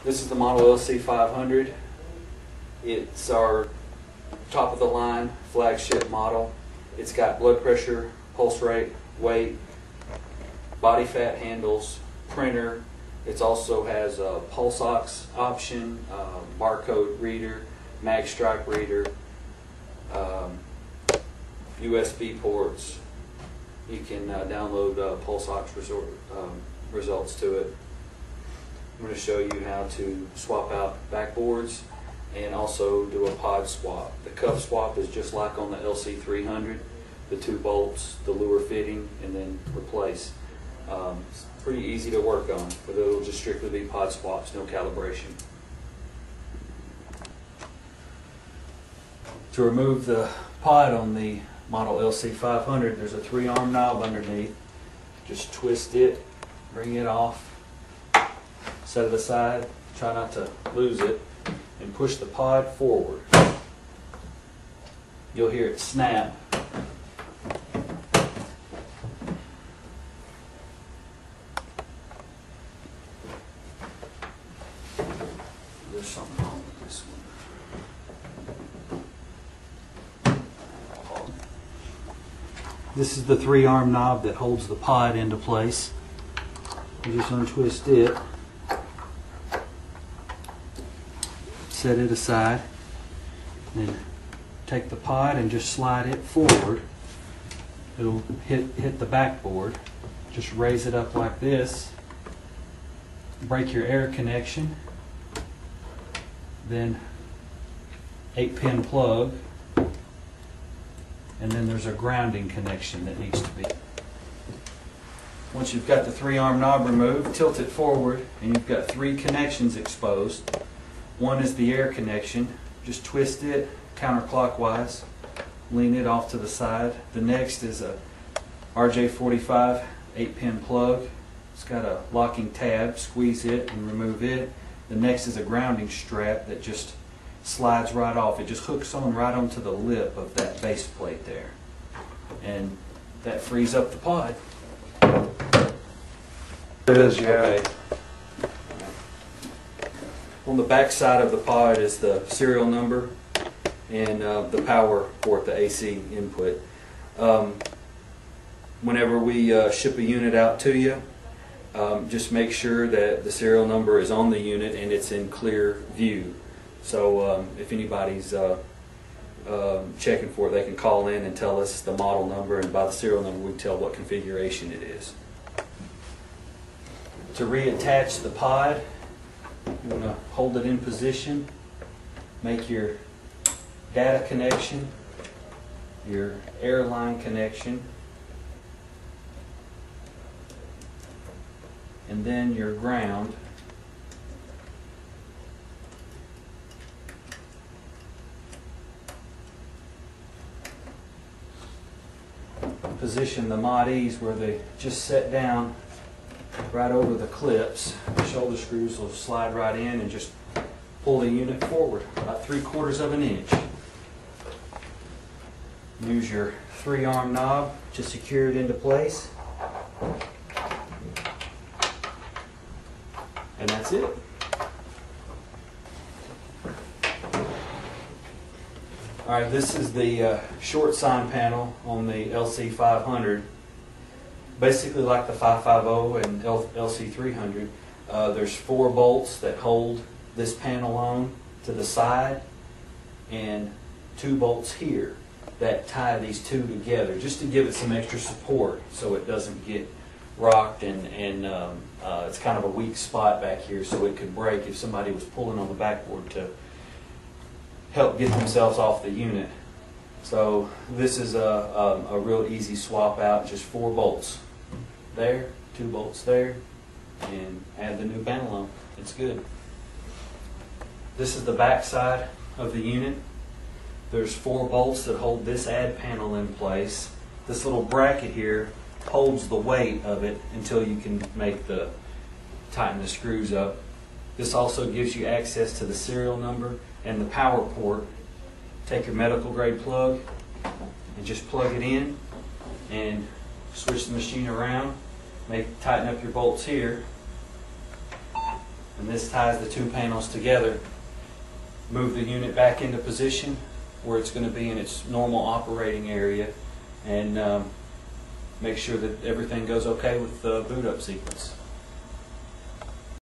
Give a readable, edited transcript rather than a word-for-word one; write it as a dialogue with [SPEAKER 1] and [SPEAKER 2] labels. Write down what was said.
[SPEAKER 1] This is the model LC500. It's our top of the line flagship model. It's got blood pressure, pulse rate, weight, body fat handles, printer. It also has a pulse ox option, barcode reader, mag stripe reader, USB ports. You can download pulse ox results to it. I'm going to show you how to swap out backboards and also do a pod swap. The cuff swap is just like on the LC300, the 2 bolts, the lure fitting, and then replace. It's pretty easy to work on, but it'll just strictly be pod swaps, no calibration. To remove the pod on the model LC500, there's a 3-arm knob underneath. Just twist it, bring it off, set it aside, try not to lose it, and push the pod forward. You'll hear it snap. There's something wrong with this one. This is the 3-arm knob that holds the pod into place. You just untwist it, set it aside, then take the pod and just slide it forward. It'll hit the backboard. Just raise it up like this, break your air connection, then 8-pin plug, and then there's a grounding connection that needs to be. Once you've got the 3-arm knob removed, tilt it forward and you've got 3 connections exposed. One is the air connection. Just twist it counterclockwise, lean it off to the side. The next is a RJ45 8-pin plug. It's got a locking tab. Squeeze it and remove it. The next is a grounding strap that just slides right off. It just hooks on right onto the lip of that base plate there. And that frees up the pod.
[SPEAKER 2] It is, yeah.
[SPEAKER 1] Okay. On the back side of the pod is the serial number and the power port, the AC input. Whenever we ship a unit out to you, just make sure that the serial number is on the unit and it's in clear view. So if anybody's checking for it, they can call in and tell us the model number, and by the serial number we tell what configuration it is. To reattach the pod, you want to hold it in position, make your data connection, your airline connection, and then your ground. Position the mod-e's where they just set down right over the clips. The shoulder screws will slide right in and just pull the unit forward about 3/4 of an inch. Use your 3-arm knob to secure it into place. And that's it. Alright, this is the short sign panel on the LC500. Basically like the 550 and LC300. There's 4 bolts that hold this panel on to the side, and 2 bolts here that tie these 2 together just to give it some extra support so it doesn't get rocked, and it's kind of a weak spot back here so it could break if somebody was pulling on the backboard to help get themselves off the unit. So this is a real easy swap out, just 4 bolts there, 2 bolts there, and add the new panel on. It's good. This is the back side of the unit. There's 4 bolts that hold this add panel in place. This little bracket here holds the weight of it until you can tighten the screws up. This also gives you access to the serial number and the power port. Take your medical grade plug and just plug it in and switch the machine around. Tighten up your bolts here, and this ties the two panels together. Move the unit back into position where it's going to be in its normal operating area, and make sure that everything goes okay with the boot up sequence.